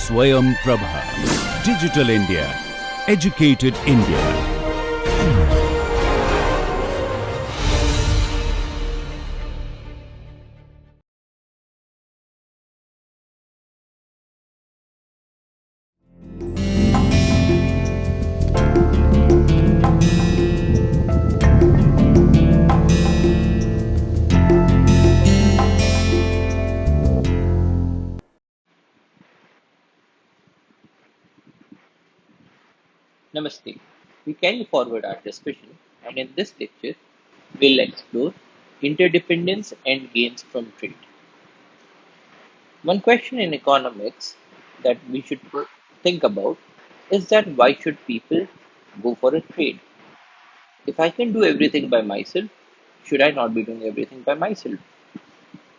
Swayam Prabha. Digital India. Educated India. Namaste. We carry forward our discussion, and in this lecture, we'll explore interdependence and gains from trade. One question in economics that we should think about is that why should people go for a trade? If I can do everything by myself, should I not be doing everything by myself?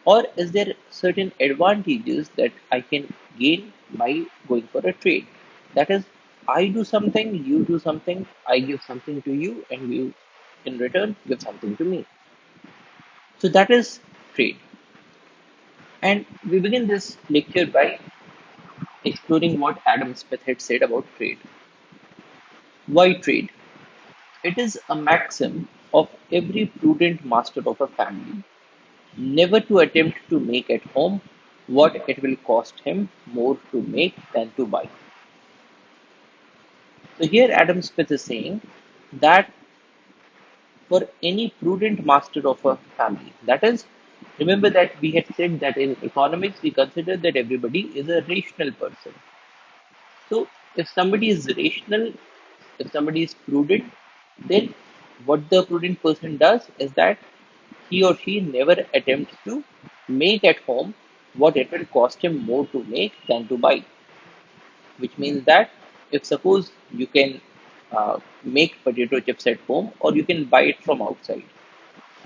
Or is there certain advantages that I can gain by going for a trade? That is, I do something, you do something, I give something to you, and you in return give something to me. So that is trade. And we begin this lecture by exploring what Adam Smith had said about trade. Why trade? It is a maxim of every prudent master of a family never to attempt to make at home what it will cost him more to make than to buy. So here Adam Smith is saying that for any prudent master of a family, that is, remember that we had said that in economics we consider that everybody is a rational person. So if somebody is rational, if somebody is prudent, then what the prudent person does is that he or she never attempts to make at home what it will cost him more to make than to buy, which means that if suppose you can make potato chips at home or you can buy it from outside.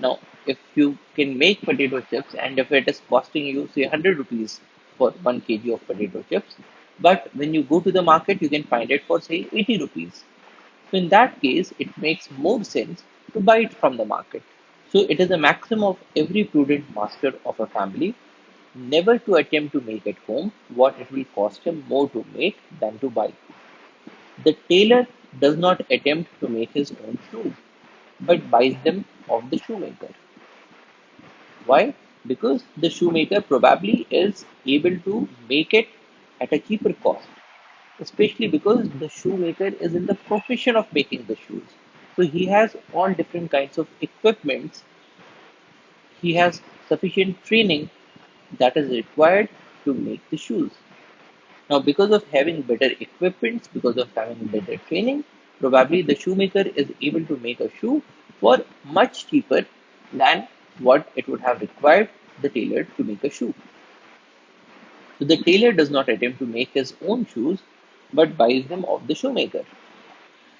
Now, if you can make potato chips and if it is costing you say 100 rupees for 1 kg of potato chips, but when you go to the market, you can find it for say 80 rupees. So in that case, it makes more sense to buy it from the market. So it is a maxim of every prudent master of a family never to attempt to make at home what it will cost him more to make than to buy. The tailor does not attempt to make his own shoes, but buys them of the shoemaker. Why? Because the shoemaker probably is able to make it at a cheaper cost, especially because the shoemaker is in the profession of making the shoes. So he has all different kinds of equipments, he has sufficient training that is required to make the shoes. Now, because of having better equipments, because of having better training, probably the shoemaker is able to make a shoe for much cheaper than what it would have required the tailor to make a shoe. So the tailor does not attempt to make his own shoes, but buys them of the shoemaker.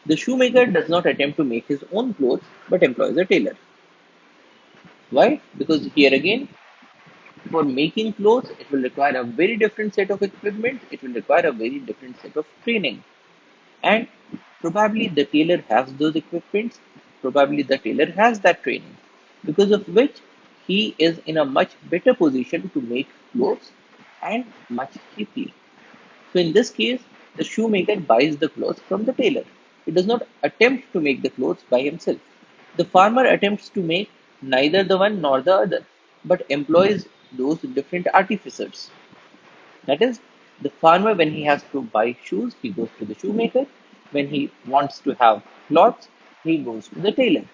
The shoemaker does not attempt to make his own clothes, but employs a tailor. Why? Because here again, for making clothes, it will require a very different set of equipment, it will require a very different set of training. And probably the tailor has those equipments, probably the tailor has that training, because of which he is in a much better position to make clothes and much cheaply. So in this case, the shoemaker buys the clothes from the tailor. He does not attempt to make the clothes by himself. The farmer attempts to make neither the one nor the other, but employs those different artificers. That is, the farmer, when he has to buy shoes, he goes to the shoemaker. When he wants to have cloths, he goes to the tailor.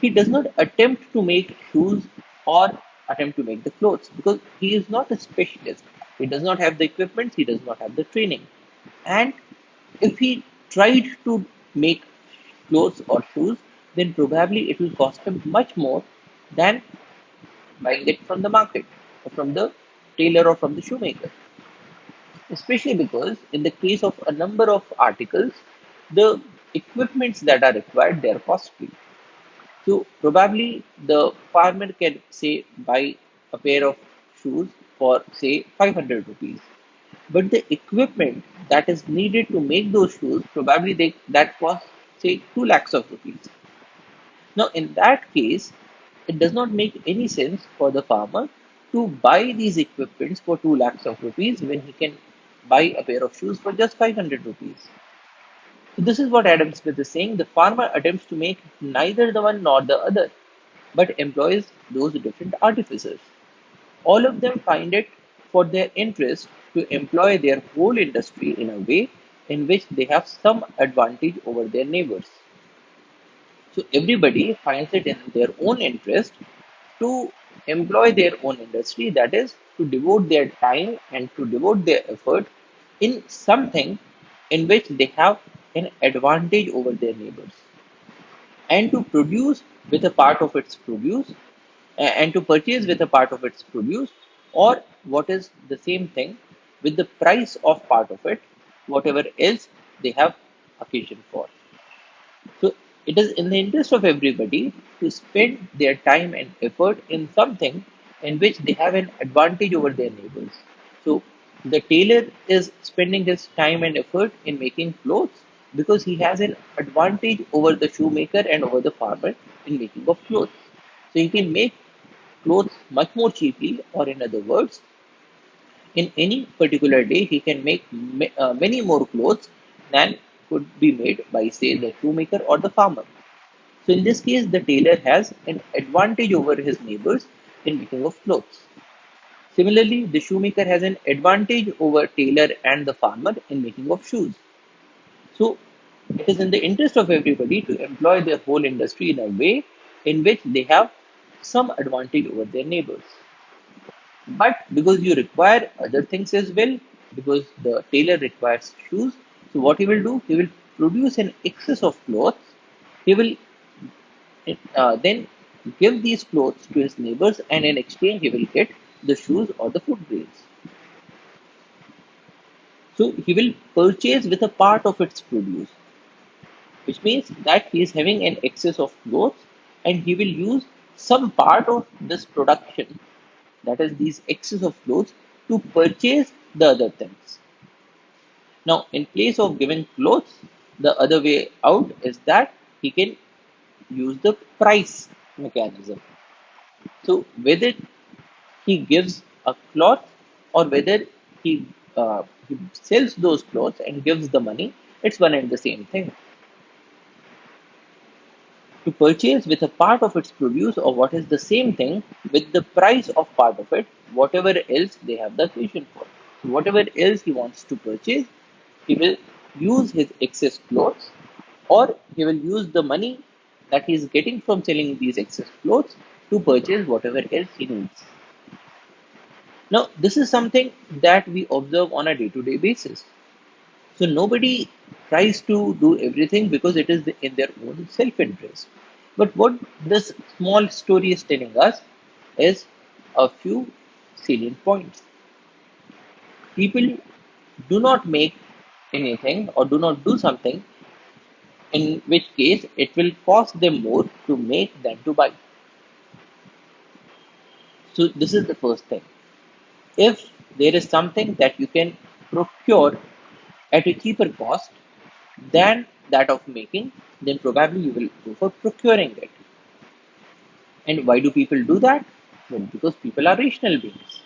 He does not attempt to make shoes or attempt to make the clothes because he is not a specialist. He does not have the equipment, he does not have the training. And if he tried to make clothes or shoes, then probably it will cost him much more than buying it from the market or from the tailor or from the shoemaker. Especially because in the case of a number of articles, the equipments that are required, they are costly. So probably the farmer can say buy a pair of shoes for say 500 rupees. But the equipment that is needed to make those shoes probably that costs say 2 lakhs of rupees. Now in that case, it does not make any sense for the farmer to buy these equipments for 2 lakhs of rupees when he can buy a pair of shoes for just 500 rupees. So this is what Adam Smith is saying. The farmer attempts to make neither the one nor the other, but employs those different artificers. All of them find it for their interest to employ their whole industry in a way in which they have some advantage over their neighbors. So everybody finds it in their own interest to employ their own industry, that is, to devote their time and to devote their effort in something in which they have an advantage over their neighbors, and to produce with a part of its produce and to purchase with a part of its produce, or what is the same thing, with the price of part of it, whatever else they have occasion for. So it is in the interest of everybody to spend their time and effort in something in which they have an advantage over their neighbors. So the tailor is spending his time and effort in making clothes because he has an advantage over the shoemaker and over the farmer in making of clothes. So he can make clothes much more cheaply, or in other words, in any particular day, he can make many more clothes than could be made by, say, the shoemaker or the farmer. So, in this case, the tailor has an advantage over his neighbors in making of clothes. Similarly, the shoemaker has an advantage over tailor and the farmer in making of shoes. So, it is in the interest of everybody to employ their whole industry in a way in which they have some advantage over their neighbors. But because you require other things as well, because the tailor requires shoes, so what he will do, he will produce an excess of clothes. He will then give these clothes to his neighbors, and in exchange, he will get the shoes or the food grains. So he will purchase with a part of its produce, which means that he is having an excess of clothes, and he will use some part of this production, that is, these excess of clothes, to purchase the other things. Now, in place of giving clothes, the other way out is that he can use the price mechanism. So, whether he gives a cloth or whether he sells those clothes and gives the money, it's one and the same thing. To purchase with a part of its produce, or what is the same thing, with the price of part of it, whatever else they have the occasion for. So whatever else he wants to purchase, he will use his excess clothes, or he will use the money that he is getting from selling these excess clothes to purchase whatever else he needs. Now, this is something that we observe on a day to day basis. So, nobody tries to do everything because it is in their own self interest. But what this small story is telling us is a few salient points. People do not make anything or do not do something in which case it will cost them more to make than to buy. So, this is the first thing. If there is something that you can procure at a cheaper cost than that of making, then probably you will go for procuring it. And why do people do that? Well, because people are rational beings.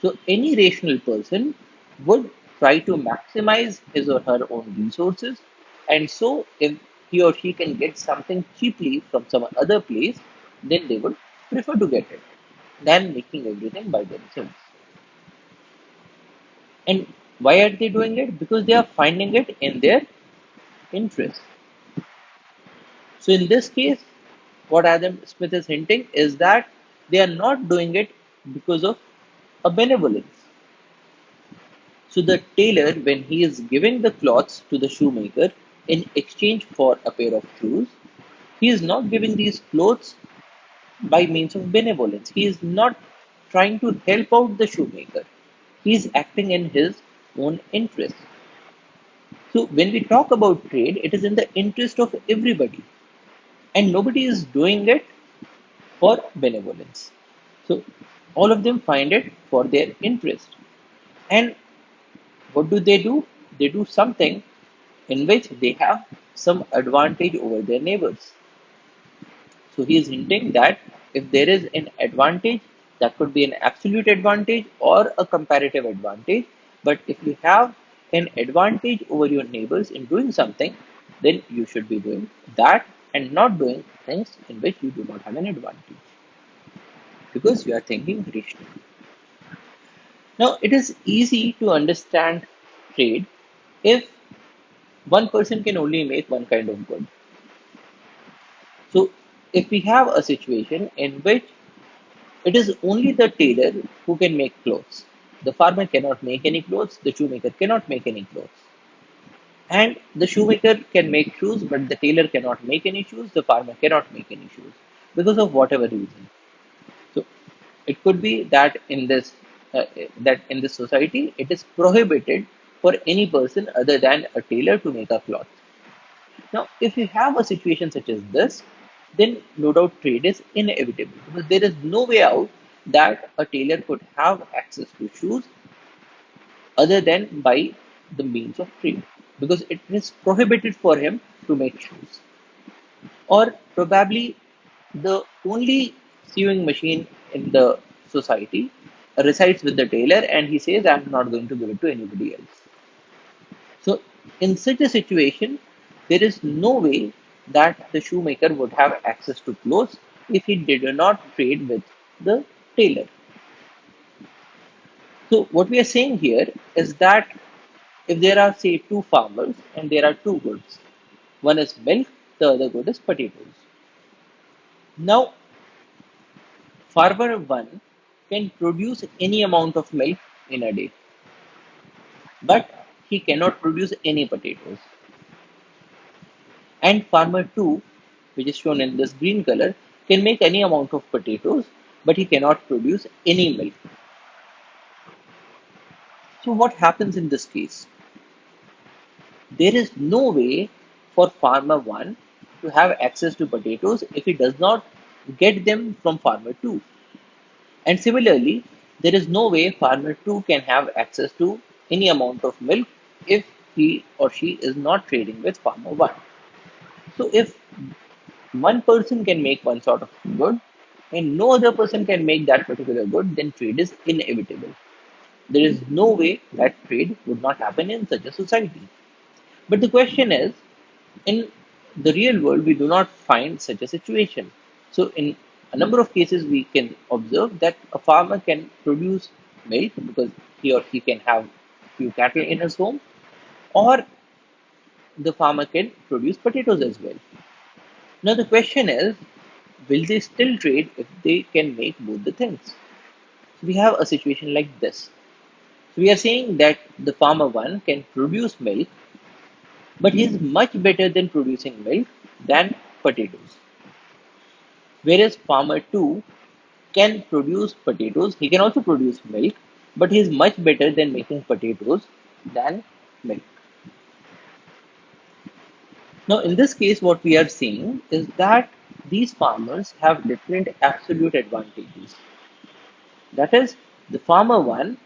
So any rational person would try to maximize his or her own resources. And so if he or she can get something cheaply from some other place, then they would prefer to get it than making everything by themselves. And why are they doing it? Because they are finding it in their interest. So in this case, what Adam Smith is hinting is that they are not doing it because of a benevolence. So the tailor, when he is giving the cloths to the shoemaker in exchange for a pair of shoes, he is not giving these clothes by means of benevolence. He is not trying to help out the shoemaker. He is acting in his own interest. So when we talk about trade, it is in the interest of everybody, and nobody is doing it for benevolence. So all of them find it for their interest. And what do? They do something in which they have some advantage over their neighbors. So he is hinting that if there is an advantage, that could be an absolute advantage or a comparative advantage. But if you have an advantage over your neighbors in doing something, then you should be doing that and not doing things in which you do not have an advantage because you are thinking rationally. Now, it is easy to understand trade if one person can only make one kind of good. So, if we have a situation in which it is only the tailor who can make clothes, the farmer cannot make any clothes, the shoemaker cannot make any clothes. And the shoemaker can make shoes, but the tailor cannot make any shoes, the farmer cannot make any shoes because of whatever reason. So it could be that in this society it is prohibited for any person other than a tailor to make a cloth. Now, if you have a situation such as this, then no doubt trade is inevitable because there is no way out that a tailor could have access to shoes other than by the means of trade because it is prohibited for him to make shoes. Or probably the only sewing machine in the society resides with the tailor and he says, I'm not going to give it to anybody else. So, in such a situation, there is no way that the shoemaker would have access to clothes if he did not trade with the tailor. So, what we are saying here is that if there are, say, two farmers and there are two goods, one is milk, the other good is potatoes. Now, farmer one can produce any amount of milk in a day, but he cannot produce any potatoes. And farmer 2, which is shown in this green color, can make any amount of potatoes, but he cannot produce any milk. So, what happens in this case? There is no way for farmer 1 to have access to potatoes if he does not get them from farmer 2. And similarly, there is no way farmer 2 can have access to any amount of milk if he or she is not trading with farmer 1. So, if one person can make one sort of good and no other person can make that particular good, then trade is inevitable. There is no way that trade would not happen in such a society. But the question is, in the real world, we do not find such a situation. So, in a number of cases, we can observe that a farmer can produce milk because he or she can have few cattle in his home, or the farmer can produce potatoes as well. Now, the question is, will they still trade if they can make both the things? So we have a situation like this. So we are saying that the farmer one can produce milk, but he is much better than producing milk than potatoes. Whereas farmer two can produce potatoes, he can also produce milk, but he is much better than making potatoes than milk. Now, in this case, what we are seeing is that these farmers have different absolute advantages. That is, the farmer one,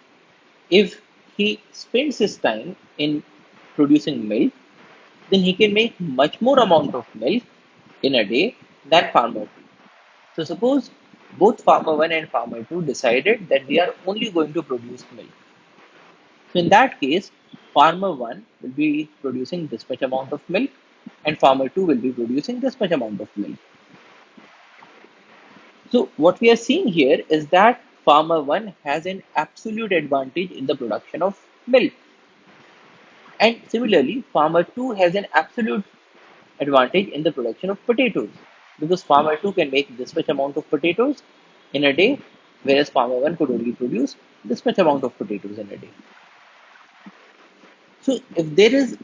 if he spends his time in producing milk, then he can make much more amount of milk in a day than farmer 2. So suppose both farmer 1 and farmer 2 decided that they are only going to produce milk. So in that case, farmer 1 will be producing this much amount of milk and farmer 2 will be producing this much amount of milk. So what we are seeing here is that farmer 1 has an absolute advantage in the production of milk. And similarly, farmer 2 has an absolute advantage in the production of potatoes because farmer 2 can make this much amount of potatoes in a day, whereas farmer 1 could only produce this much amount of potatoes in a day. So, if there is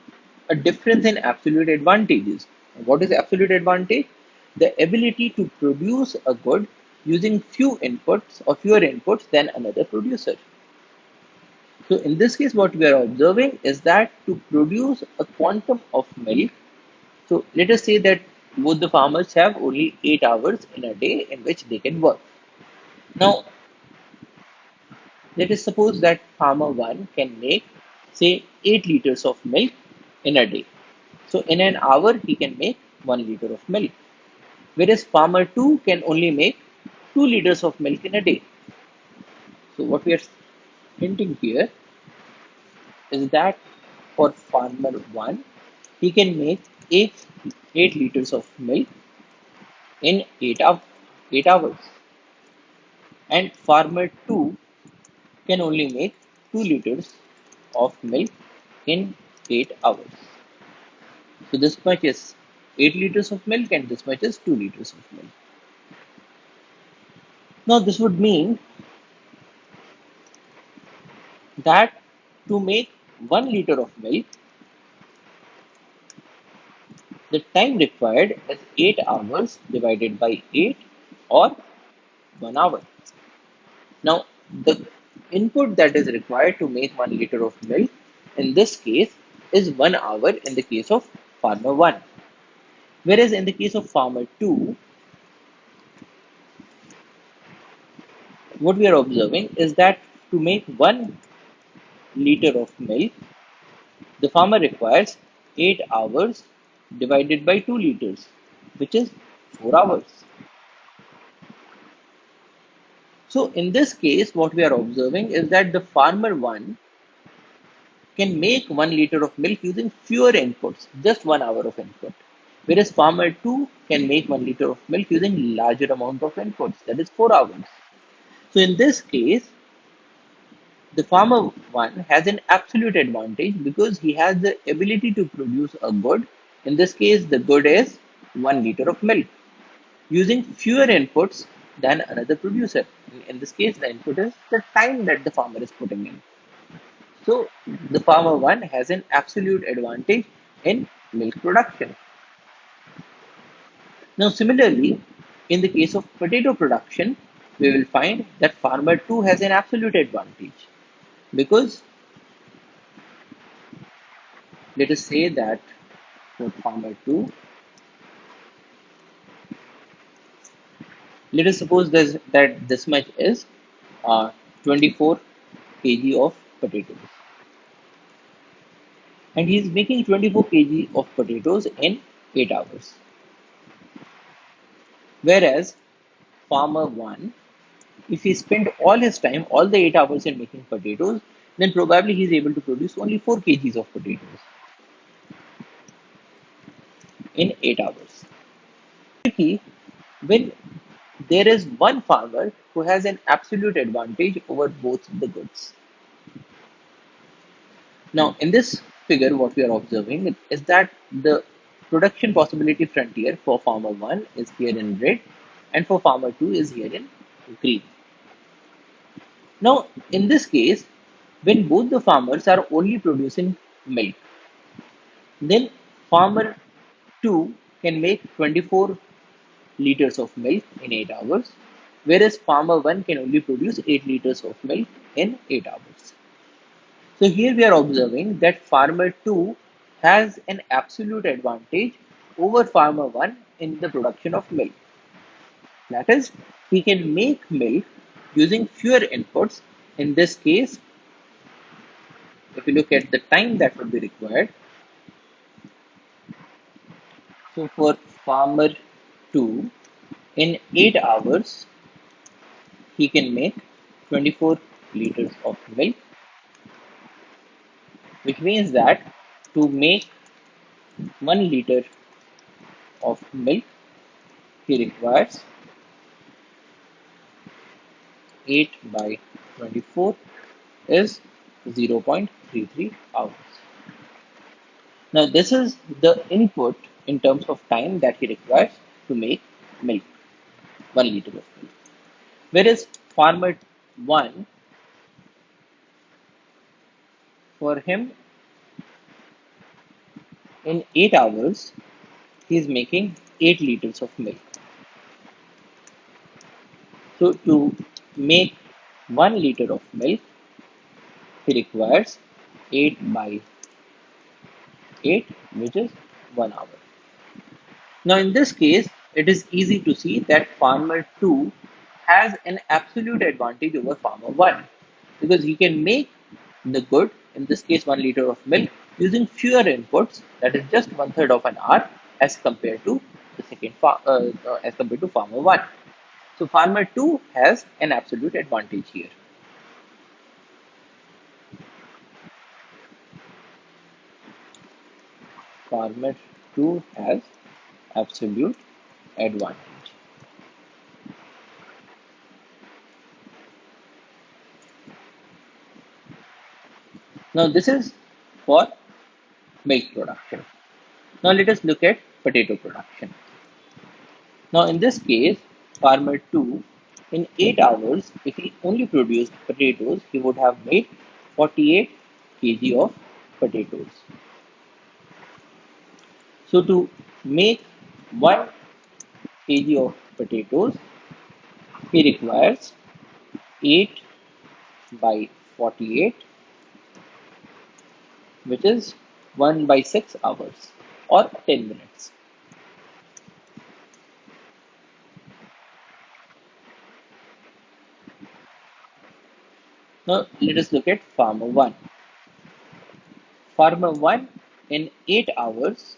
a difference in absolute advantages, what is absolute advantage? The ability to produce a good using few inputs or fewer inputs than another producer. So, in this case, what we are observing is that to produce a quantum of milk, so let us say that both the farmers have only 8 hours in a day in which they can work. Now, let us suppose that farmer 1 can make, say, 8 liters of milk in a day. So, in an hour, he can make 1 liter of milk. Whereas farmer 2 can only make 2 liters of milk in a day. So, what we are hinting here is that for farmer 1, he can make 8, 8 liters of milk in 8 hours. And farmer 2 can only make 2 liters of milk in 8 hours. So this much is 8 liters of milk and this much is 2 liters of milk. Now this would mean that to make 1 liter of milk, the time required is 8 hours divided by 8 or 1 hour. Now the input that is required to make 1 liter of milk in this case is 1 hour in the case of farmer 1. Whereas in the case of farmer 2, what we are observing is that to make 1 liter of milk, the farmer requires 8 hours divided by 2 liters, which is 4 hours. So in this case, what we are observing is that the farmer 1 can make 1 liter of milk using fewer inputs, just 1 hour of input. Whereas farmer 2 can make 1 liter of milk using larger amount of inputs, that is 4 hours. So in this case, the farmer 1 has an absolute advantage because he has the ability to produce a good. In this case, the good is 1 liter of milk using fewer inputs than another producer. In this case, the input is the time that the farmer is putting in. So the farmer 1 has an absolute advantage in milk production. Now, similarly, in the case of potato production, we will find that farmer 2 has an absolute advantage because let us say that for farmer 2, let us suppose that this much is 24 kg of potatoes, and he is making 24 kg of potatoes in 8 hours. Whereas farmer 1, if he spent all his time, all the 8 hours in making potatoes, then probably he is able to produce only 4 kgs of potatoes in 8 hours. Tricky when there is one farmer who has an absolute advantage over both the goods. Now, in this figure, what we are observing is that the production possibility frontier for farmer 1 is here in red and for farmer 2 is here in green. Now, in this case, when both the farmers are only producing milk, then farmer 2 can make 24 liters of milk in 8 hours, whereas farmer 1 can only produce 8 liters of milk in 8 hours. So here we are observing that farmer 2 has an absolute advantage over farmer 1 in the production of milk. That is, he can make milk using fewer inputs. In this case, if you look at the time that would be required, so for farmer 2, in 8 hours, he can make 24 liters of milk, which means that to make 1 liter of milk, he requires 8 by 24 is 0.33 hours. Now, this is the input in terms of time that he requires to make milk, 1 liter of milk. Whereas farmer 1, for him, in 8 hours, he is making 8 liters of milk. So, to make 1 liter of milk, he requires 8 by 8, which is 1 hour. Now, in this case, it is easy to see that farmer 2 has an absolute advantage over farmer 1 because he can make the good, in this case 1 liter of milk, using fewer inputs, that is just 1/3 of an hour as compared to as compared to farmer 1. So farmer 2 has an absolute advantage here. farmer 2 has absolute advantage. Now this is for milk production. Now let us look at potato production. Now in this case, farmer 2 in 8 hours, if he only produced potatoes, he would have made 48 kg of potatoes. So to make 1 kg of potatoes, he requires 8 by 48, which is 1 by 6 hours or 10 minutes. Now let us look at farmer 1. Farmer 1 in 8 hours,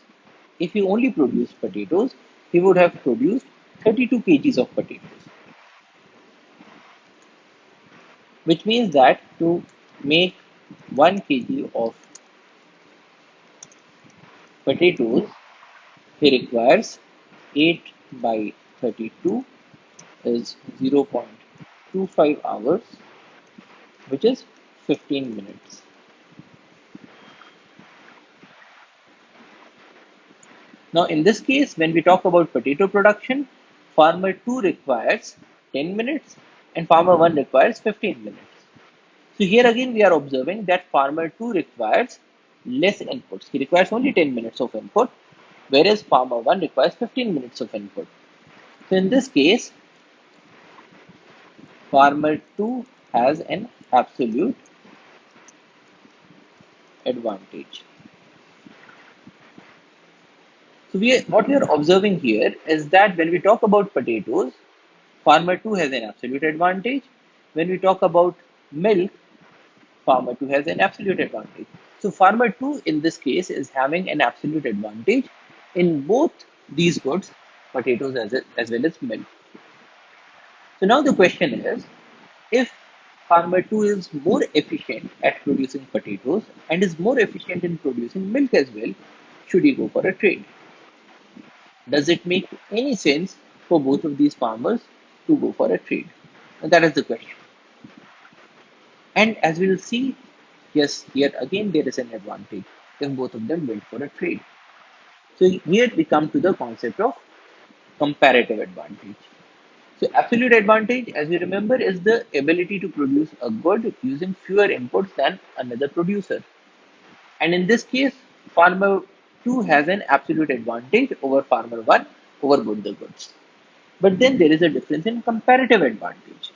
if he only produced potatoes, he would have produced 32 kgs of potatoes, which means that to make 1 kg of potatoes, he requires 8 by 32 is 0.25 hours, which is 15 minutes. Now, in this case, when we talk about potato production, farmer 2 requires 10 minutes and farmer 1 requires 15 minutes. So, here again, we are observing that farmer 2 requires less inputs. He requires only 10 minutes of input, whereas farmer 1 requires 15 minutes of input. So, in this case, farmer 2 has an absolute advantage. So what we are observing here is that when we talk about potatoes, farmer 2 has an absolute advantage. When we talk about milk, farmer 2 has an absolute advantage. So farmer 2 in this case is having an absolute advantage in both these goods, potatoes as well as milk. So now the question is, if farmer 2 is more efficient at producing potatoes and is more efficient in producing milk as well, should he go for a trade? Does it make any sense for both of these farmers to go for a trade? And that is the question. And as we will see, yes, here again there is an advantage if both of them went for a trade. So here we come to the concept of comparative advantage. So absolute advantage, as we remember, is the ability to produce a good using fewer inputs than another producer. And in this case, farmer 2 has an absolute advantage over farmer 1 over both the goods. But then there is a difference in comparative advantage.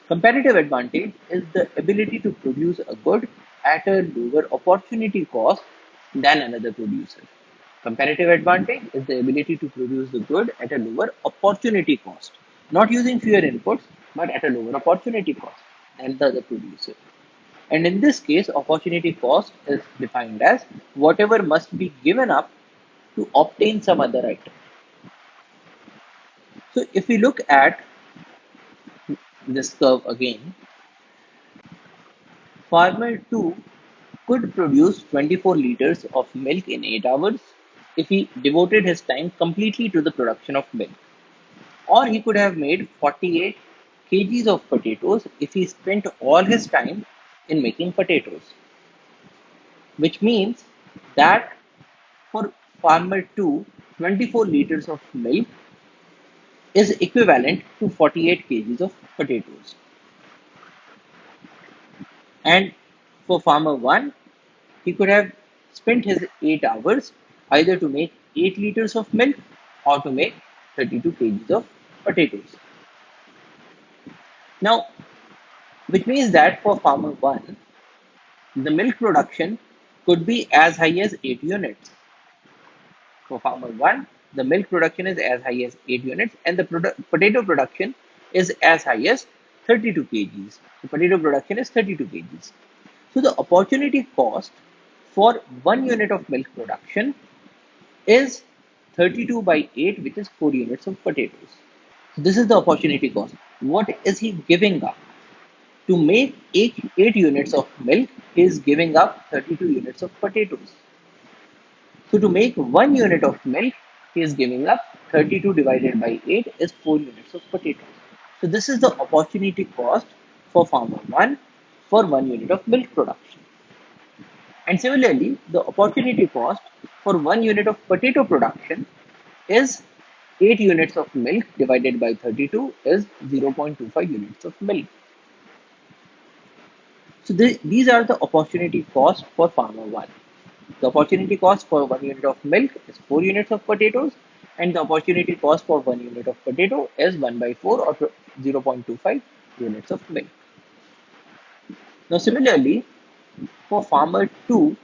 Comparative advantage is the ability to produce a good at a lower opportunity cost than another producer. Comparative advantage is the ability to produce the good at a lower opportunity cost, not using fewer inputs, but at a lower opportunity cost than the other producer. And in this case, opportunity cost is defined as whatever must be given up to obtain some other item. So if we look at this curve again, farmer 2 could produce 24 liters of milk in 8 hours if he devoted his time completely to the production of milk. Or he could have made 48 kgs of potatoes if he spent all his time in making potatoes. Which means that for farmer 2, 24 liters of milk is equivalent to 48 kgs of potatoes. And for farmer 1, he could have spent his 8 hours either to make 8 liters of milk or to make 32 kgs of potatoes. Now, which means that for farmer 1, the milk production could be as high as 8 units. For farmer 1, the milk production is as high as 8 units and the potato production is as high as 32 kgs. The potato production is 32 kgs. So the opportunity cost for 1 unit of milk production is 32 by 8, which is 4 units of potatoes. So this is the opportunity cost. What is he giving up? To make 8 units of milk, he is giving up 32 units of potatoes. So to make 1 unit of milk, he is giving up 32 divided by 8 is 4 units of potatoes. So this is the opportunity cost for farmer 1 for 1 unit of milk production. And similarly, the opportunity cost for 1 unit of potato production is 8 units of milk divided by 32 is 0.25 units of milk. So these are the opportunity cost for farmer 1. The opportunity cost for 1 unit of milk is 4 units of potatoes, and the opportunity cost for 1 unit of potato is 1 by 4 or 0.25 units of milk. Now similarly, for farmer 2,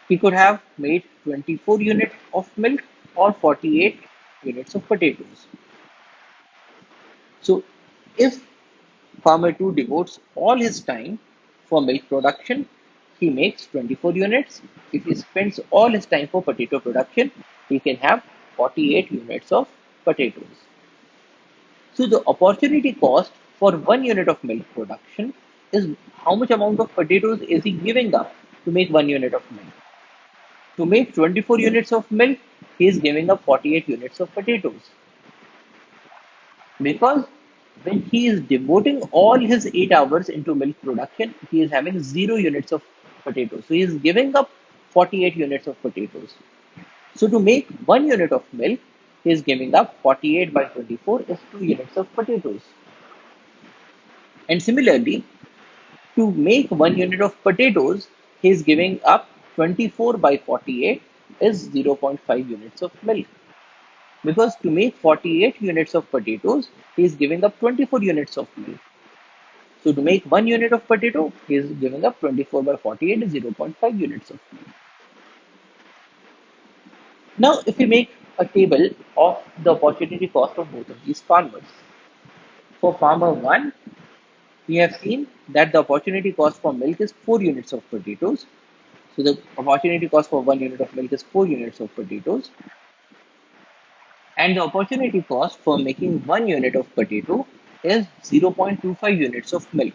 he could have made 24 units of milk or 48 units of potatoes. So if farmer 2 devotes all his time for milk production, he makes 24 units. If he spends all his time for potato production, he can have 48 units of potatoes. So the opportunity cost for 1 unit of milk production is how much amount of potatoes is he giving up to make 1 unit of milk. To make 24 units of milk, he is giving up 48 units of potatoes. Because when he is devoting all his 8 hours into milk production, he is having 0 units of potatoes. So he is giving up 48 units of potatoes. So to make 1 unit of milk, he is giving up 48 by 24 is 2 units of potatoes. And similarly, to make 1 unit of potatoes, he is giving up 24 by 48 is 0.5 units of milk. Because to make 48 units of potatoes, he is giving up 24 units of milk. So to make 1 unit of potato, he is giving up 24 by 48 is 0.5 units of milk. Now, if we make a table of the opportunity cost of both of these farmers, for farmer 1, we have seen that the opportunity cost for milk is 4 units of potatoes. So the opportunity cost for 1 unit of milk is 4 units of potatoes. And the opportunity cost for making 1 unit of potato is 0.25 units of milk,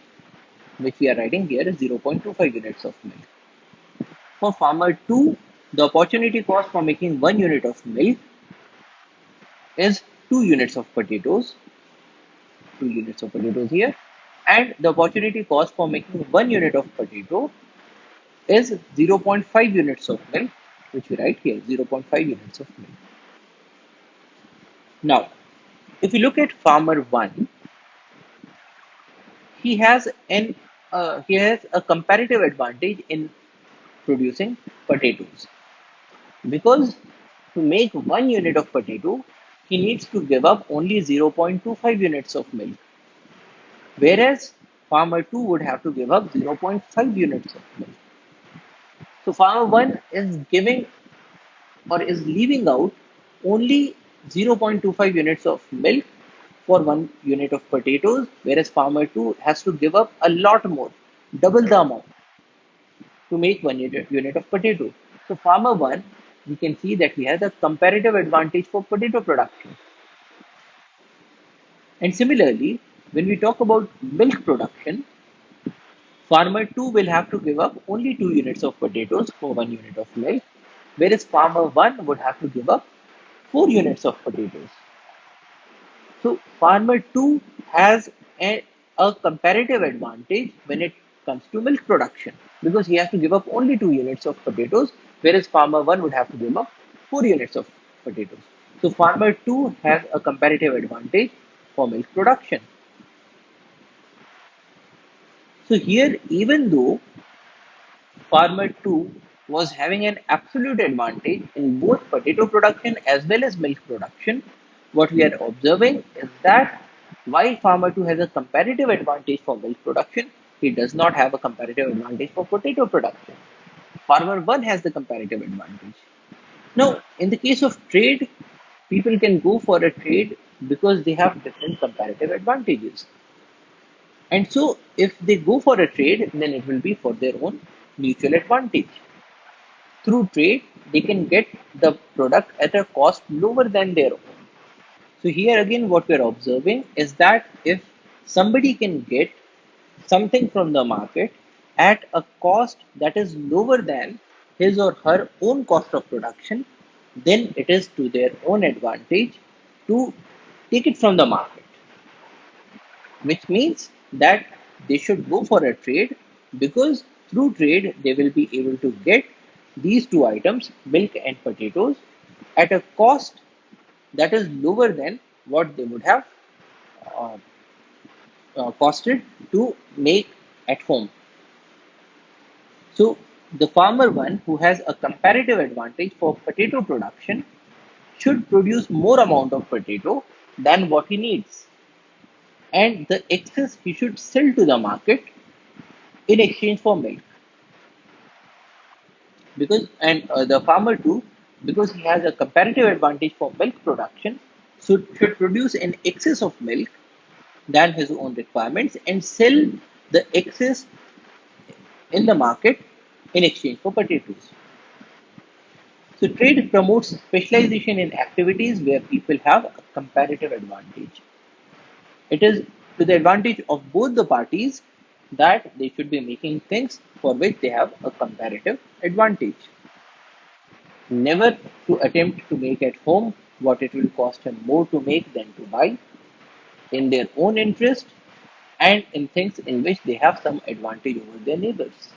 which we are writing here is 0.25 units of milk. For farmer 2, the opportunity cost for making 1 unit of milk is 2 units of potatoes, 2 units of potatoes here. And the opportunity cost for making 1 unit of potato is 0.5 units of milk, which we write here 0.5 units of milk. Now, if you look at farmer 1, he has an he has a comparative advantage in producing potatoes because to make 1 unit of potato, he needs to give up only 0.25 units of milk, whereas farmer 2 would have to give up 0.5 units of milk. So farmer 1 is giving or is leaving out only 0.25 units of milk for 1 unit of potatoes, whereas farmer 2 has to give up a lot more, double the amount to make 1 unit of potato. So farmer 1, we can see that he has a comparative advantage for potato production. And similarly, when we talk about milk production, farmer 2 will have to give up only 2 units of potatoes for 1 unit of milk, whereas farmer 1 would have to give up 4 units of potatoes. So farmer 2 has a comparative advantage when it comes to milk production because he has to give up only 2 units of potatoes, whereas farmer 1 would have to give up 4 units of potatoes. So farmer 2 has a comparative advantage for milk production. So here, even though farmer 2 was having an absolute advantage in both potato production as well as milk production, what we are observing is that while farmer 2 has a comparative advantage for milk production, he does not have a comparative advantage for potato production. Farmer 1 has the comparative advantage. Now, in the case of trade, people can go for a trade because they have different comparative advantages. And so, if they go for a trade, then it will be for their own mutual advantage. Through trade, they can get the product at a cost lower than their own. So, here again, what we're observing is that if somebody can get something from the market at a cost that is lower than his or her own cost of production, then it is to their own advantage to take it from the market, which means that they should go for a trade, because through trade they will be able to get these two items, milk and potatoes, at a cost that is lower than what they would have uh, costed to make at home. So the farmer one who has a comparative advantage for potato production should produce more amount of potato than what he needs, and the excess he should sell to the market in exchange for milk. Because and the farmer too, because he has a comparative advantage for milk production, should produce an excess of milk than his own requirements and sell the excess in the market in exchange for potatoes. So trade promotes specialization in activities where people have a comparative advantage. It is to the advantage of both the parties that they should be making things for which they have a comparative advantage. Never to attempt to make at home what it will cost him more to make than to buy, in their own interest and in things in which they have some advantage over their neighbors.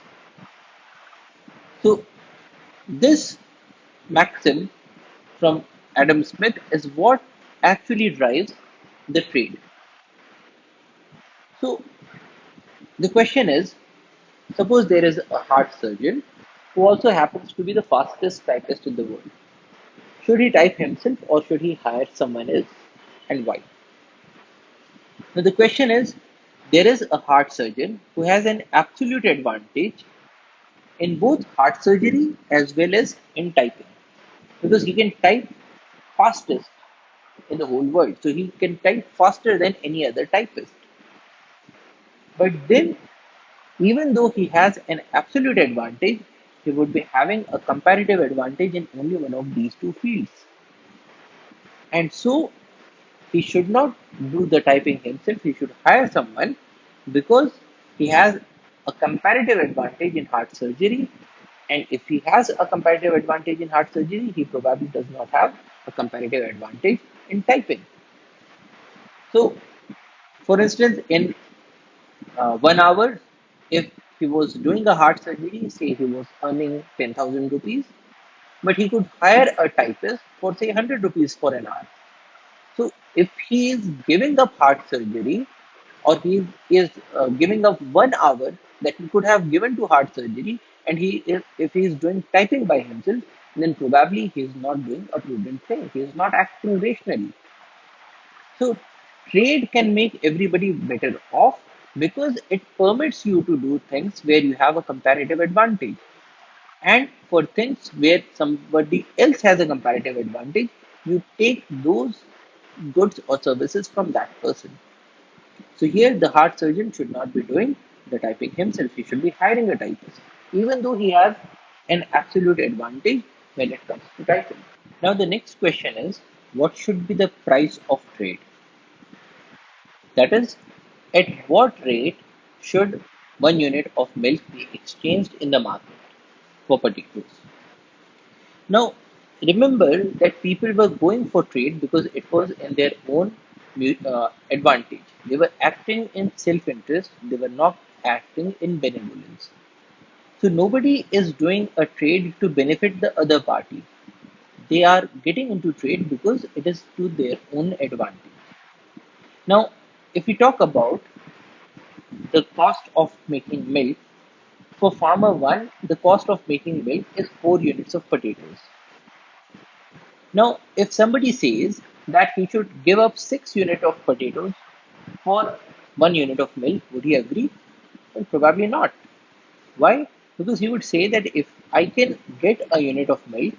So, this maxim from Adam Smith is what actually drives the trade. So, the question is, suppose there is a heart surgeon who also happens to be the fastest typist in the world. Should he type himself or should he hire someone else, and why? Now, the question is, there is a heart surgeon who has an absolute advantage in both heart surgery as well as in typing, because he can type fastest in the whole world. So he can type faster than any other typist. But then, even though he has an absolute advantage, he would be having a comparative advantage in only one of these two fields. And so he should not do the typing himself, he should hire someone, because he has a comparative advantage in heart surgery. And if he has a comparative advantage in heart surgery, he probably does not have a comparative advantage in typing. So, for instance, in 1 hour, if he was doing a heart surgery, say he was earning 10,000 rupees, but he could hire a typist for say 100 rupees for an hour. So if he is giving up heart surgery, or he is giving up 1 hour that he could have given to heart surgery, and if he is doing typing by himself, then probably he is not doing a prudent thing. He is not acting rationally. So trade can make everybody better off, because it permits you to do things where you have a comparative advantage. And for things where somebody else has a comparative advantage, you take those goods or services from that person. So here the heart surgeon should not be doing the typing himself. He should be hiring a typist, even though he has an absolute advantage when it comes to typing. Now the next question is, what should be the price of trade? That is, at what rate should 1 unit of milk be exchanged in the market for potatoes? Now, remember that people were going for trade because it was in their own advantage. They were acting in self interest, they were not acting in benevolence. So, nobody is doing a trade to benefit the other party. They are getting into trade because it is to their own advantage. Now, if we talk about the cost of making milk, for farmer one, the cost of making milk is 4 units of potatoes. Now, if somebody says that he should give up 6 units of potatoes for 1 unit of milk, would he agree? Well, probably not. Why? Because he would say that if I can get a unit of milk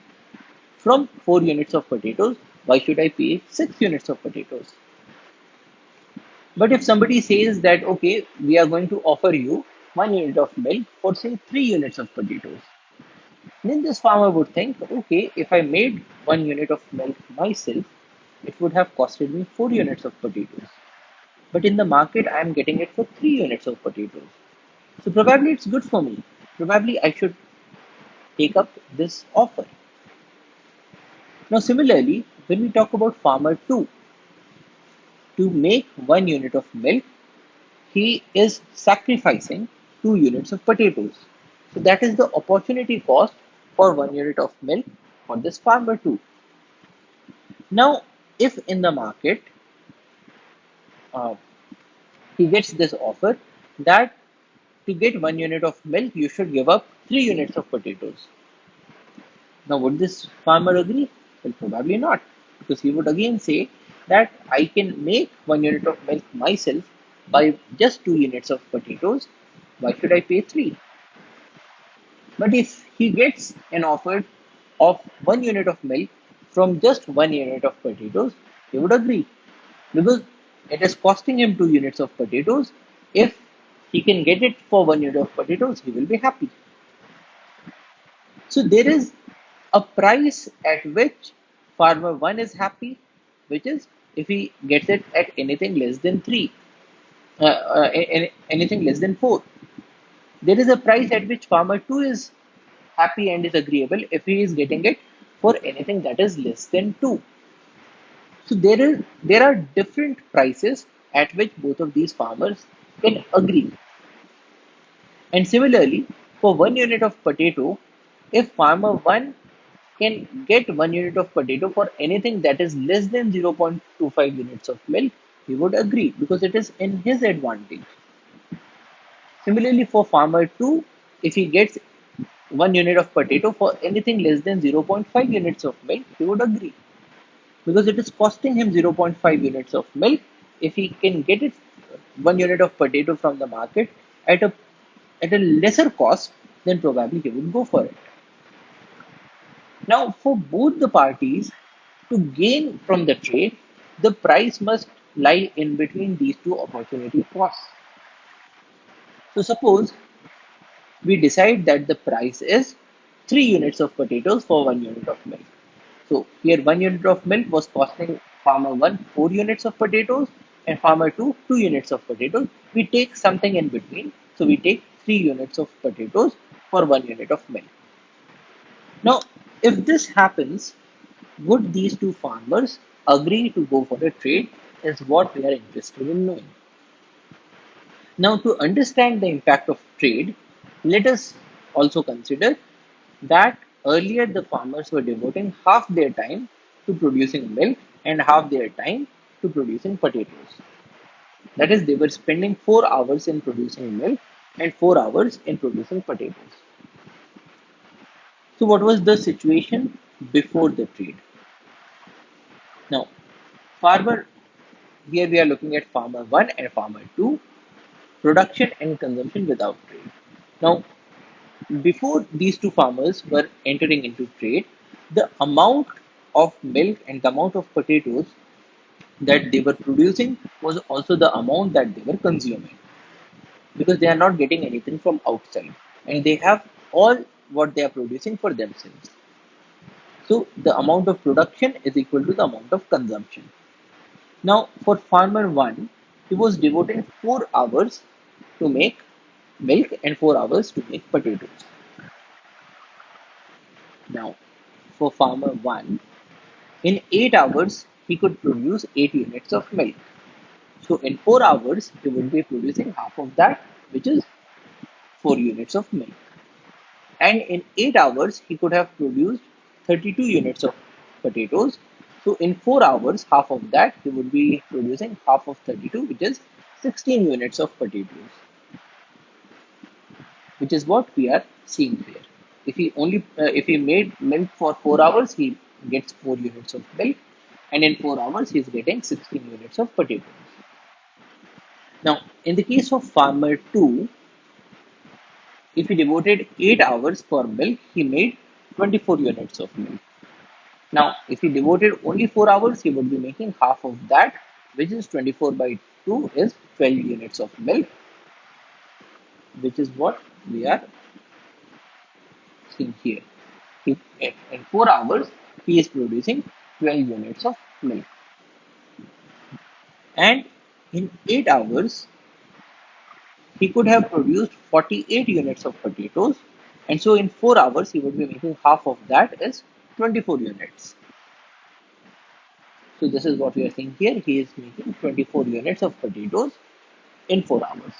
from 4 units of potatoes, why should I pay 6 units of potatoes? But if somebody says that, okay, we are going to offer you 1 unit of milk for say 3 units of potatoes, then this farmer would think, okay, if I made 1 unit of milk myself, it would have costed me 4 units of potatoes. But in the market, I am getting it for 3 units of potatoes. So probably it's good for me. Probably I should take up this offer. Now, similarly, when we talk about farmer 2, to make 1 unit of milk, he is sacrificing 2 units of potatoes. So that is the opportunity cost for 1 unit of milk for this farmer 2. Now, if in the market uh, he gets this offer that to get 1 unit of milk, you should give up 3 units of potatoes. Now, would this farmer agree? Well, probably not, because he would again say that I can make 1 unit of milk myself by just 2 units of potatoes. Why should I pay three? But if he gets an offer of 1 unit of milk from just 1 unit of potatoes, he would agree, because it is costing him 2 units of potatoes. If he can get it for 1 unit of potatoes, he will be happy. So there is a price at which farmer 1 is happy, which is if he gets it at anything less than 3, anything less than 4. There is a price at which farmer 2 is happy and is agreeable if he is getting it for anything that is less than 2. So there are different prices at which both of these farmers can agree. And similarly, for 1 unit of potato, if farmer 1 can get 1 unit of potato for anything that is less than 0.25 units of milk, he would agree because it is in his advantage. Similarly, for farmer 2, if he gets 1 unit of potato for anything less than 0.5 units of milk, he would agree because it is costing him 0.5 units of milk. If he can get it 1 unit of potato from the market at a lesser cost, then probably he would go for it. Now, for both the parties to gain from the trade, the price must lie in between these two opportunity costs. So, suppose we decide that the price is 3 units of potatoes for 1 unit of milk. So, here 1 unit of milk was costing farmer 1 4 units of potatoes and farmer 2 2 units of potatoes. We take something in between. So, we take 3 units of potatoes for 1 unit of milk. Now, if this happens, would these two farmers agree to go for a trade? Is what we are interested in knowing. Now, to understand the impact of trade, let us also consider that earlier the farmers were devoting half their time to producing milk and half their time to producing potatoes. That is, they were spending 4 hours in producing milk and 4 hours in producing potatoes. So, what was the situation before the trade? Now, farmer here we are looking at farmer 1 and farmer 2, production and consumption without trade. Now, before these two farmers were entering into trade, the amount of milk and the amount of potatoes that they were producing was also the amount that they were consuming, because they are not getting anything from outside and they have all what they are producing for themselves. So, the amount of production is equal to the amount of consumption. Now, for farmer 1, he was devoting 4 hours to make milk and 4 hours to make potatoes. Now, for farmer 1, in 8 hours, he could produce 8 units of milk. So, in 4 hours, he would be producing half of that, which is 4 units of milk. And in 8 hours, he could have produced 32 units of potatoes. So, in 4 hours, half of that, he would be producing half of 32, which is 16 units of potatoes, which is what we are seeing here. If he made milk for 4 hours, he gets 4 units of milk, and in 4 hours, he is getting 16 units of potatoes. Now, in the case of farmer 2, if he devoted 8 hours for milk, he made 24 units of milk. Now, if he devoted only 4 hours, he would be making half of that, which is 24 by 2 is 12 units of milk, which is what we are seeing here. In 4 hours, he is producing 12 units of milk. And in 8 hours, he could have produced 48 units of potatoes, And so in 4 hours, he would be making half of that is 24 units. So this is what we are seeing here. He is making 24 units of potatoes in 4 hours.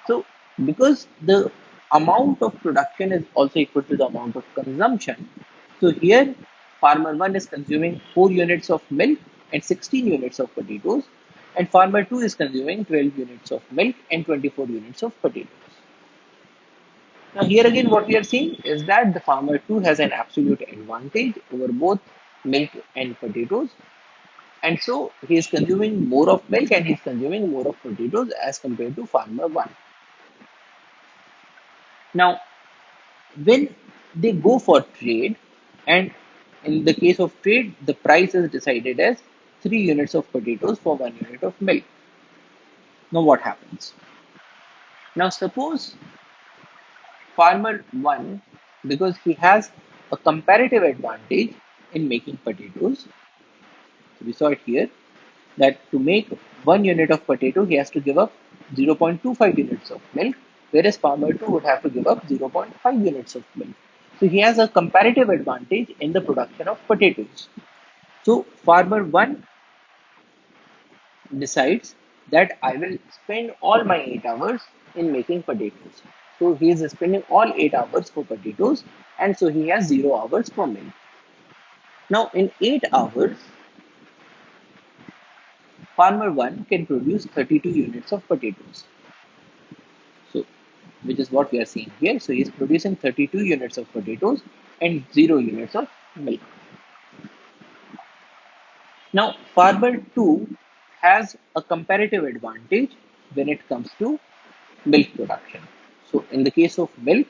So because the amount of production is also equal to the amount of consumption, so here farmer 1 is consuming 4 units of milk and 16 units of potatoes, and farmer 2 is consuming 12 units of milk and 24 units of potatoes. Now here again what we are seeing is that the farmer 2 has an absolute advantage over both milk and potatoes, and so he is consuming more of milk and he is consuming more of potatoes as compared to farmer 1. Now when they go for trade, and in the case of trade the price is decided as 3 units of potatoes for 1 unit of milk. Now what happens? Now suppose farmer 1, because he has a comparative advantage in making potatoes, so we saw it here that to make 1 unit of potato he has to give up 0.25 units of milk, whereas farmer 2 would have to give up 0.5 units of milk. So he has a comparative advantage in the production of potatoes. So farmer 1 decides that I will spend all my 8 hours in making potatoes. So he is spending all 8 hours for potatoes, and so he has 0 hours for milk. Now in 8 hours, farmer 1 can produce 32 units of potatoes. So which is what we are seeing here. So he is producing 32 units of potatoes and 0 units of milk. Now, farmer 2 has a comparative advantage when it comes to milk production. So, in the case of milk,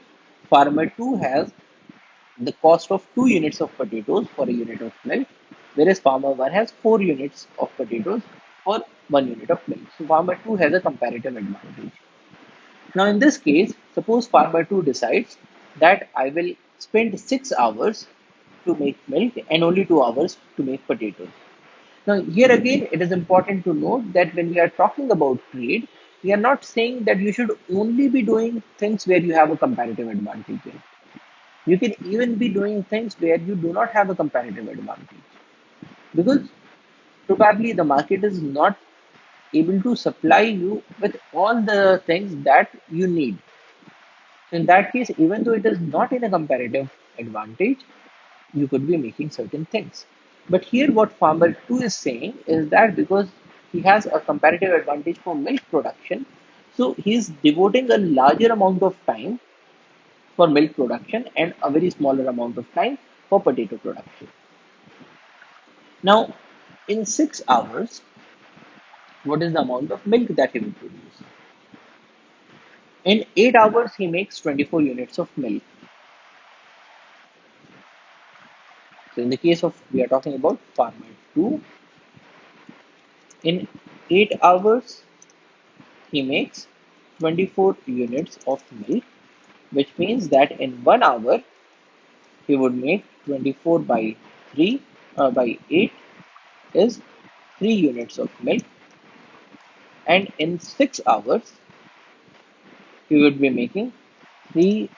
farmer 2 has the cost of 2 units of potatoes for a unit of milk, whereas farmer 1 has 4 units of potatoes for 1 unit of milk. So, farmer 2 has a comparative advantage. Now, in this case, suppose farmer 2 decides that I will spend 6 hours to make milk and only 2 hours to make potatoes. Now, here again, it is important to note that when we are talking about trade, we are not saying that you should only be doing things where you have a comparative advantage in. You can even be doing things where you do not have a comparative advantage, because probably the market is not able to supply you with all the things that you need. So in that case, even though it is not in a comparative advantage, you could be making certain things. But here, what farmer 2 is saying is that because he has a comparative advantage for milk production, so he is devoting a larger amount of time for milk production and a very smaller amount of time for potato production. Now, in 6 hours, what is the amount of milk that he will produce? In 8 hours, he makes 24 units of milk. So, in the case of we are talking about farmer 2, in 8 hours, he makes 24 units of milk, which means that in 1 hour he would make 24 by 3 by 8 is 3 units of milk, and in 6 hours he would be making 3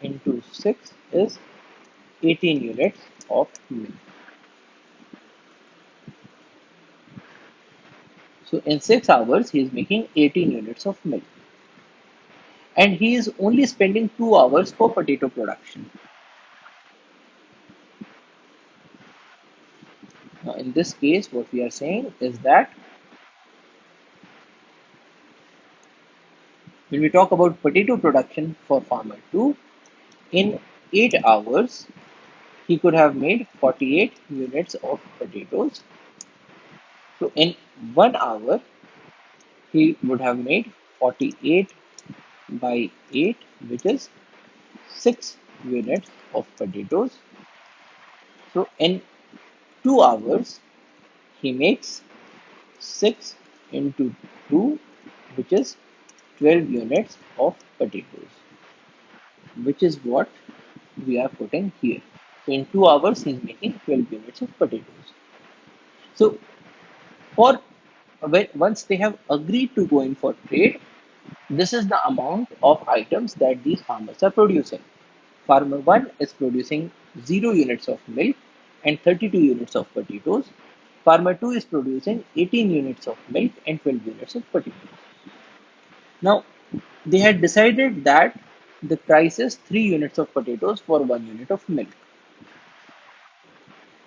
into 6 is 18 units of milk. So in 6 hours he is making 18 units of milk, and he is only spending 2 hours for potato production. Now in this case what we are saying is that when we talk about potato production for farmer 2, in 8 hours he could have made 48 units of potatoes. So in 1 hour he would have made 48 by 8, which is 6 units of potatoes. So in 2 hours he makes 6 into 2, which is 12 units of potatoes, which is what we are putting here. So in 2 hours, he's making 12 units of potatoes. So for once they have agreed to go in for trade, This is the amount of items that these farmers are producing. Farmer 1 is producing 0 units of milk and 32 units of potatoes. Farmer 2 is producing 18 units of milk and 12 units of potatoes. Now, they had decided that the price is 3 units of potatoes for 1 unit of milk.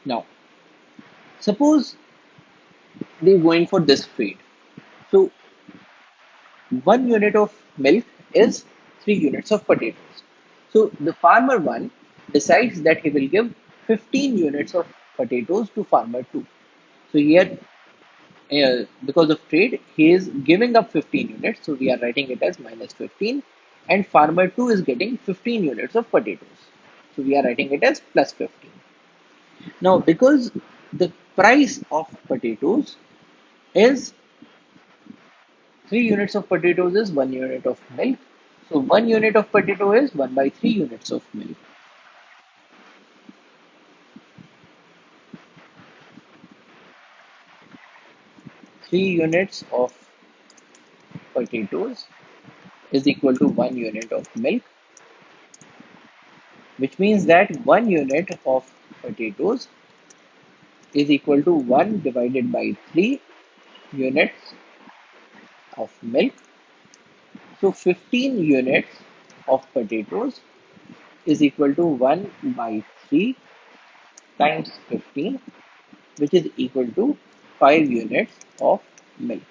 Now, suppose they're going for this trade. So, 1 unit of milk is 3 units of potatoes. So, the farmer 1 decides that he will give 15 units of potatoes to farmer 2. So, here, because of trade, he is giving up 15 units. So, we are writing it as minus 15. And farmer 2 is getting 15 units of potatoes. So, we are writing it as plus 15. Now, because the price of potatoes is 3 units of potatoes is 1 unit of milk. So 1 unit of potato is 1 by 3 units of milk. 3 units of potatoes is equal to 1 unit of milk, which means that 1 unit of potatoes is equal to 1 divided by 3 units of milk. So 15 units of potatoes is equal to 1 by 3 times 15, which is equal to 5 units of milk.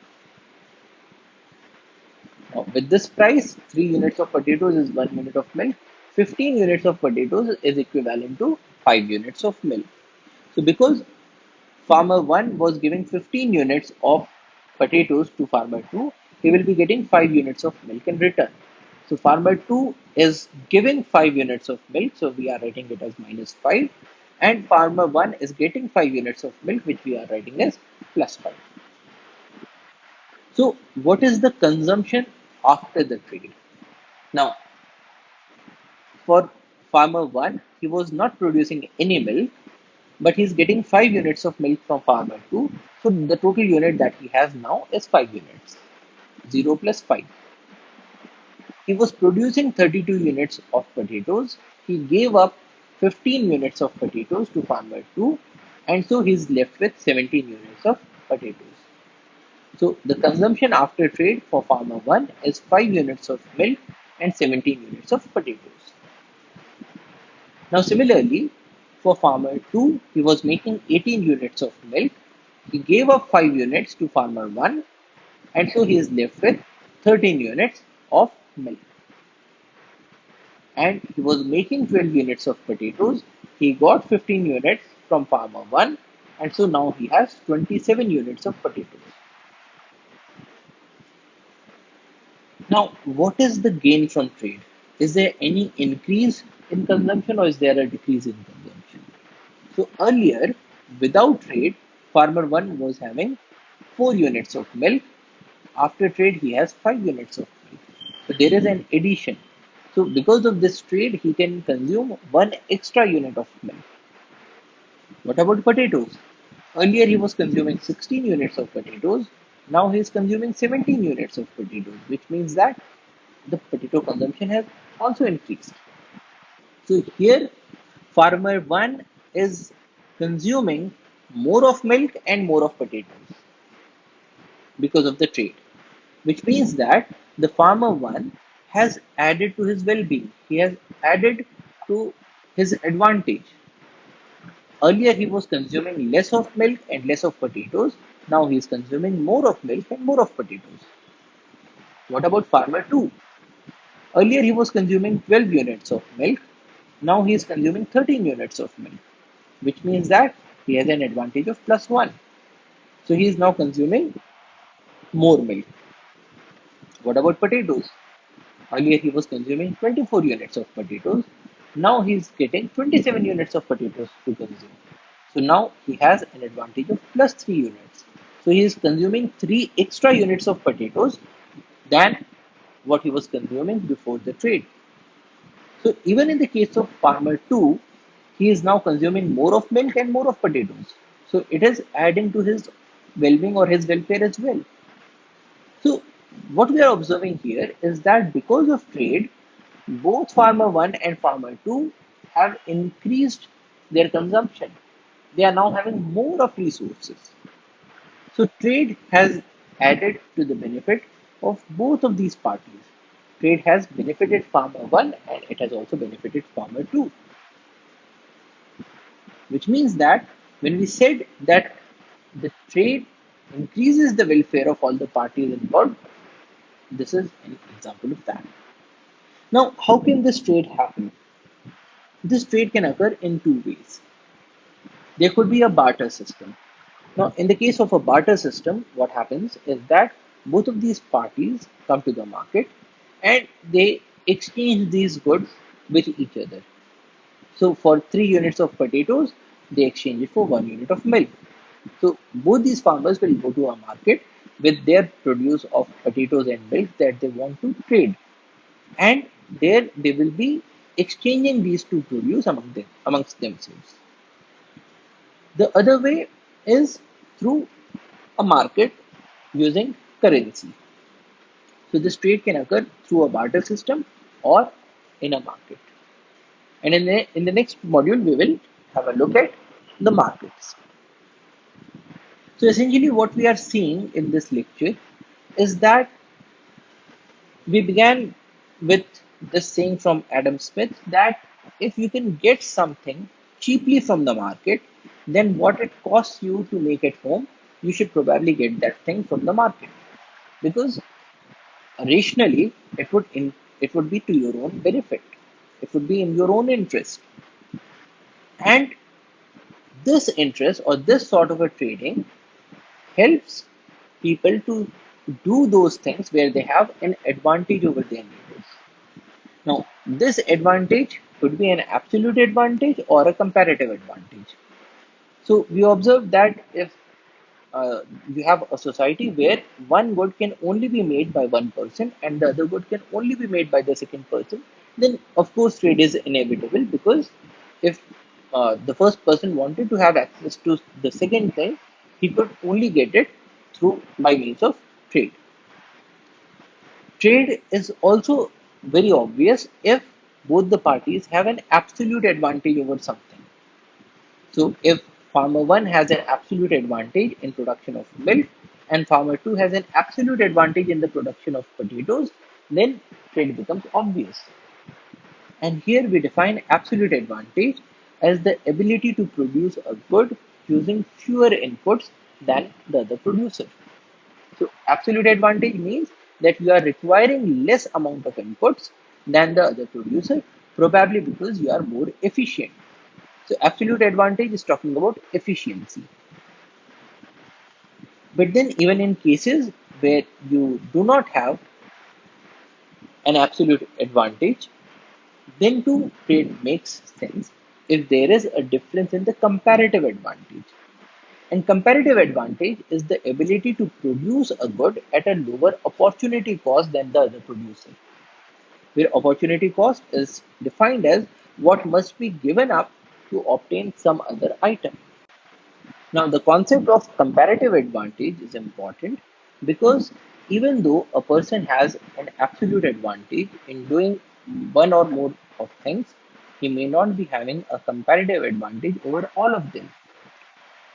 Now, with this price, 3 units of potatoes is 1 unit of milk. 15 units of potatoes is equivalent to 5 units of milk. So, because farmer 1 was giving 15 units of potatoes to farmer 2, he will be getting 5 units of milk in return. So, farmer 2 is giving 5 units of milk, so we are writing it as minus 5. And farmer 1 is getting 5 units of milk, which we are writing as plus 5. So, what is the consumption after the trade? Now, for farmer 1, he was not producing any milk, but he's getting 5 units of milk from farmer 2. So, the total unit that he has now is 5 units, 0 plus 5. He was producing 32 units of potatoes. He gave up 15 units of potatoes to farmer 2, and so he's left with 17 units of potatoes. So, the consumption after trade for farmer 1 is 5 units of milk and 17 units of potatoes. Now, similarly, for farmer 2, he was making 18 units of milk. He gave up 5 units to farmer 1, and so he is left with 13 units of milk. And he was making 12 units of potatoes. He got 15 units from farmer 1, and so now he has 27 units of potatoes. Now, what is the gain from trade? Is there any increase in consumption or is there a decrease in consumption? So earlier, without trade, farmer 1 was having 4 units of milk. After trade, he has 5 units of milk. So there is an addition. So because of this trade, he can consume 1 extra unit of milk. What about potatoes? Earlier, he was consuming 16 units of potatoes. Now he is consuming 17 units of potatoes, which means that the potato consumption has also increased. So here farmer 1 is consuming more of milk and more of potatoes because of the trade, which means that the farmer 1 has added to his well-being. He has added to his advantage. Earlier he was consuming less of milk and less of potatoes. Now he is consuming more of milk and more of potatoes. What about farmer 2? Earlier he was consuming 12 units of milk. Now he is consuming 13 units of milk, which means that he has an advantage of plus 1. So he is now consuming more milk. What about potatoes? Earlier he was consuming 24 units of potatoes. Now he is getting 27 units of potatoes to consume. So now he has an advantage of plus 3 units. So he is consuming 3 extra units of potatoes than what he was consuming before the trade. So even in the case of farmer 2, he is now consuming more of milk and more of potatoes. So it is adding to his well-being or his welfare as well. So What we are observing here is that because of trade, both farmer 1 and farmer 2 have increased their consumption. They are now having more of resources. So trade has added to the benefit of both of these parties. Trade has benefited farmer 1 and it has also benefited farmer 2, which means that when we said that the trade increases the welfare of all the parties involved, this is an example of that. Now, how can this trade happen? This trade can occur in two ways. There could be a barter system. Now, in the case of a barter system, what happens is that both of these parties come to the market and they exchange these goods with each other. So, for 3 units of potatoes, they exchange it for 1 unit of milk. So, both these farmers will go to a market with their produce of potatoes and milk that they want to trade, and there they will be exchanging these two produce amongst themselves. The other way is through a market using currency. So this trade can occur through a barter system or in a market. And in the next module, we will have a look at the markets. So essentially what we are seeing in this lecture is that we began with this saying from Adam Smith that if you can get something cheaply from the market, then what it costs you to make at home, you should probably get that thing from the market. Because rationally, it would be to your own benefit. It would be in your own interest. And this interest or this sort of a trading helps people to do those things where they have an advantage over their neighbors. Now, this advantage could be an absolute advantage or a comparative advantage. So, we observe that if you have a society where one good can only be made by one person and the other good can only be made by the second person, then of course trade is inevitable, because if the first person wanted to have access to the second thing, he could only get it through by means of trade. Trade is also very obvious if both the parties have an absolute advantage over something. So if farmer 1 has an absolute advantage in production of milk and farmer 2 has an absolute advantage in the production of potatoes, then trade becomes obvious. And here we define absolute advantage as the ability to produce a good using fewer inputs than the other producer. So absolute advantage means that you are requiring less amount of inputs than the other producer, probably because you are more efficient. So absolute advantage is talking about efficiency. But then even in cases where you do not have an absolute advantage, then too trade makes sense if there is a difference in the comparative advantage. And comparative advantage is the ability to produce a good at a lower opportunity cost than the other producer, where opportunity cost is defined as what must be given up to obtain some other item. Now, the concept of comparative advantage is important because even though a person has an absolute advantage in doing one or more of things, he may not be having a comparative advantage over all of them,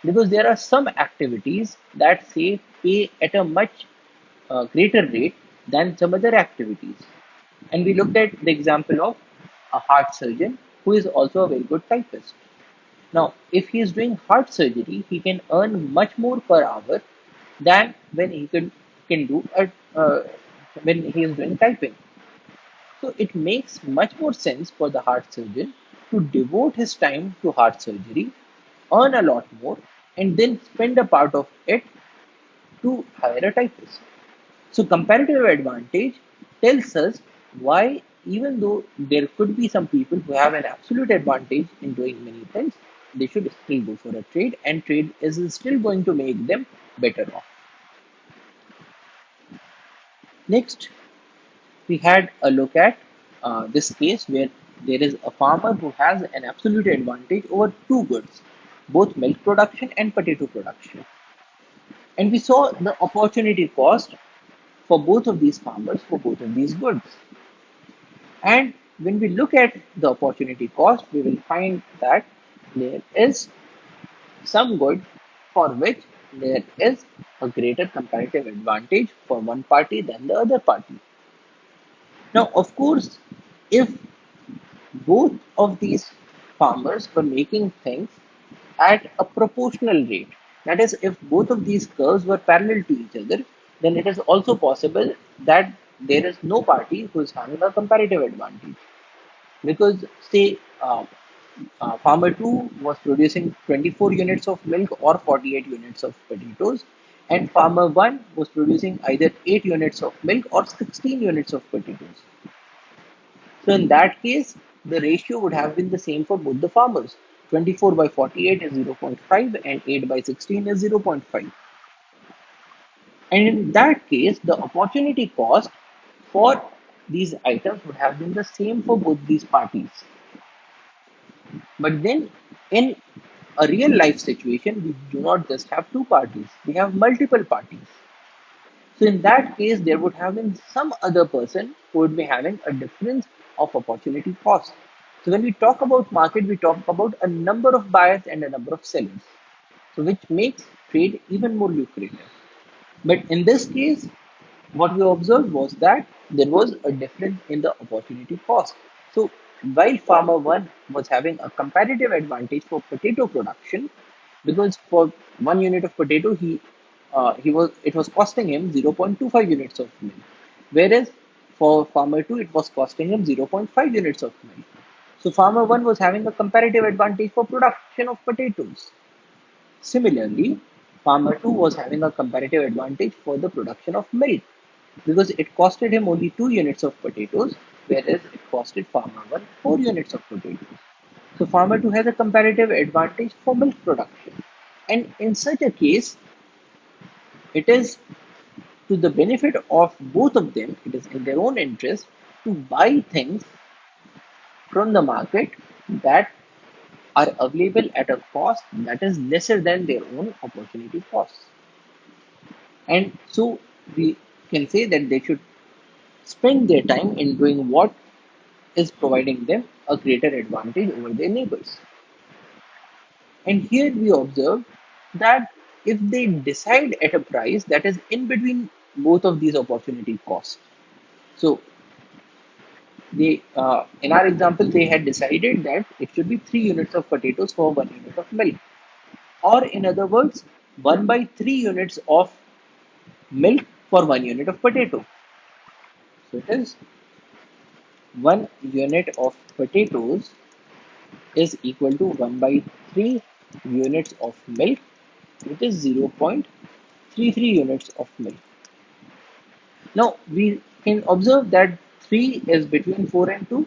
because there are some activities that say pay at a much greater rate than some other activities. And we looked at the example of a heart surgeon who is also a very good typist. Now, if he is doing heart surgery, he can earn much more per hour than when he can do when he is doing typing. So it makes much more sense for the heart surgeon to devote his time to heart surgery, earn a lot more, and then spend a part of it to hire a typist. So comparative advantage tells us why, even though there could be some people who have an absolute advantage in doing many things, they should still go for a trade, and trade is still going to make them better off. Next, we had a look at this case where there is a farmer who has an absolute advantage over two goods, both milk production and potato production. And we saw the opportunity cost for both of these farmers for both of these goods. And when we look at the opportunity cost, we will find that there is some good for which there is a greater comparative advantage for one party than the other party. Now, of course, if both of these farmers were making things at a proportional rate, that is, if both of these curves were parallel to each other, then it is also possible that there is no party who is having a comparative advantage. Because, say, farmer 2 was producing 24 units of milk or 48 units of potatoes, and farmer 1 was producing either 8 units of milk or 16 units of potatoes. So in that case, the ratio would have been the same for both the farmers. 24 by 48 is 0.5 and 8 by 16 is 0.5. And in that case, the opportunity cost for these items would have been the same for both these parties. But then in a real life situation, we do not just have two parties, we have multiple parties. So in that case, there would have been some other person who would be having a difference of opportunity cost. So when we talk about market, we talk about a number of buyers and a number of sellers. So which makes trade even more lucrative. But in this case, what we observed was that there was a difference in the opportunity cost. So while farmer one was having a competitive advantage for potato production, because for 1 unit of potato he was it was costing him 0.25 units of milk, whereas for farmer two it was costing him 0.5 units of milk. So farmer one was having a comparative advantage for production of potatoes. Similarly, farmer 2 was having a comparative advantage for the production of milk because it costed him only 2 units of potatoes, whereas it costed farmer 1 4 units of potatoes. So farmer 2 has a comparative advantage for milk production. And in such a case, it is to the benefit of both of them, it is in their own interest to buy things from the market that are available at a cost that is lesser than their own opportunity costs. And so we can say that they should spend their time in doing what is providing them a greater advantage over their neighbors. And here we observe that if they decide at a price that is in between both of these opportunity costs, so they in our example they had decided that it should be 3 units of potatoes for 1 unit of milk, or in other words, 1 by 3 units of milk for 1 unit of potato. So it is 1 unit of potatoes is equal to 1 by 3 units of milk, which is 0.33 units of milk. Now we can observe that 3 is between 4 and 2,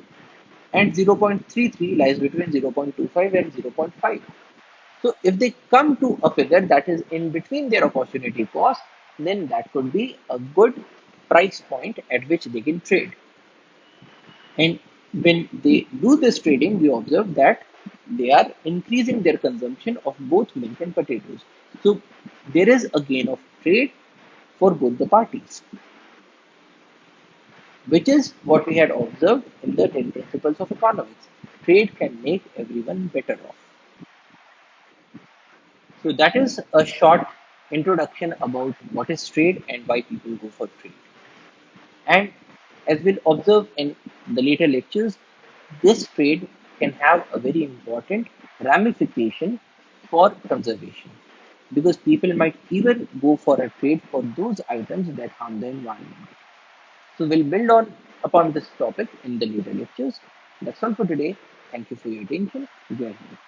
and 0.33 lies between 0.25 and 0.5. So if they come to a figure that is in between their opportunity cost, then that could be a good price point at which they can trade. And when they do this trading, we observe that they are increasing their consumption of both milk and potatoes. So there is a gain of trade for both the parties, which is what we had observed in the 10 principles of economics. Trade can make everyone better off. So that is a short introduction about what is trade and why people go for trade. And as we'll observe in the later lectures, this trade can have a very important ramification for conservation because people might even go for a trade for those items that harm the environment. So we'll build on upon this topic in the later lectures. That's all for today. Thank you for your attention. Jai Hind.